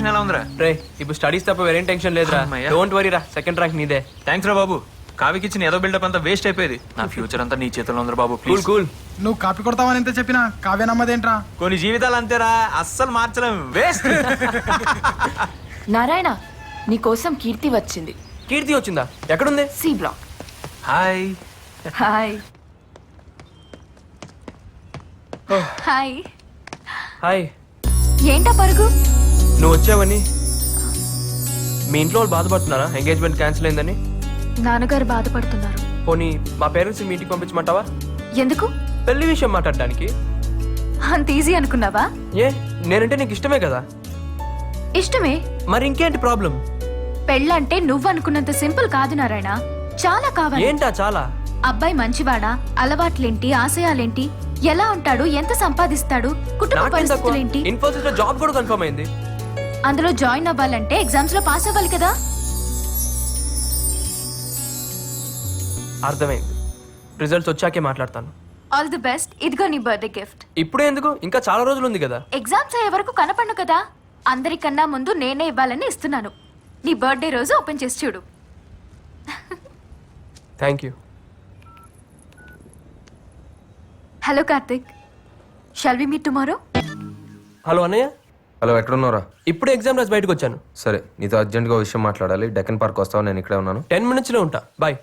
Preparation ఎలా ఉందిరా? రే ఇప్పుడు స్టడీస్ తప్ప వేరేం టెన్షన్ లేదురా. అమ్మయ్య. డోంట్ వరీ రా, సెకండ్ ర్యాంక్ నీదే. థ్యాంక్స్ రా బాబు. కావికి ఇచ్చిన ఏదో బిల్డప్ అంతా వేస్ట్ అయిపోయేది. నా ఫ్యూచర్ అంతా నీ చేతుల్లో ఉందిరా బాబు. Cool please. కూల్. నువ్వు కాపీ కొడతావని ఎంత చెప్పినా కావ్య నమ్మదేంట్రా? కొన్ని జీవితాలు అంతేరా, అస్సలు మార్చలేం. వేస్ట్. నారాయణ, నీకోసం కీర్తి వచ్చింది. కీర్తి వచ్చిందా? ఎక్కడుంది? C block. Hi. Hi. Hi. Hi. ఏంటా పరుగు? నువ్వు వచ్చావని. మీ ఇంట్లో వాళ్ళు బాధపడుతున్నారా ఎంగేజ్మెంట్ క్యాన్సిల్ అయిందని? నాన్నగారు బాధపడుతున్నారు. పోనీ మా పేరెంట్స్ మీ ఇంటికి పంపించమంటావా? ఎందుకు? పెళ్లి విషయం మాట్లాడడానికి. అంత ఈజీ అనుకున్నావా? ఏ, నేనంటే నీకు ఇష్టమే కదా. ఇష్టమే. మరి ఇంకేంటి ప్రాబ్లం? పెళ్ళంటే నువ్వు అనుకున్నంత సింపుల్ కాదు నారాయణ. చాలా కావాలి. ఏంటా చాలా? అబ్బాయి మంచివాడా, అలవాట్లేంటి, ఆశయాలేంటి, ఎలా ఉంటాడు, ఎంత సంపాదిస్తాడు, కుటుంబ పరిస్థితులేంటి. ఇన్ఫోసిస్ లో జాబ్ కూడా కన్ఫర్మ్ అయింది. అందులో జాయిన్ అవ్వాలంటే ఎగ్జామ్స్ లో పాస్ అవ్వాలి కదా. అర్థమైంది. రిజల్ట్స్ వచ్చాకే మాట్లాడతాను. All the best. ఇదిగో నీ బర్త్డే గిఫ్ట్. ఇప్పుడే ఎందుకు? ఇంకా చాలా రోజులు ఉంది కదా. ఎగ్జామ్స్ అయ్యే వరకు కనపడను కదా. అందరికన్నా ముందు నేనే ఇవ్వాలని ఇస్తున్నాను. నీ బర్త్డే రోజు ఓపెన్ చేసి చూడు. Thank you. Hello Karthik, shall we meet tomorrow? Hello అన్నయ్య. హలో, ఎక్కడున్నారా? ఇప్పుడే ఎగ్జామ్ రాసి బయటకు వచ్చాను. సరే, నీతో అర్జెంట్గా విషయం మాట్లాడాలి. డెక్కన్ పార్క్ వస్తావా? నేను ఇక్కడే ఉన్నాను. 10 minutes లో ఉంటా. బాయ్.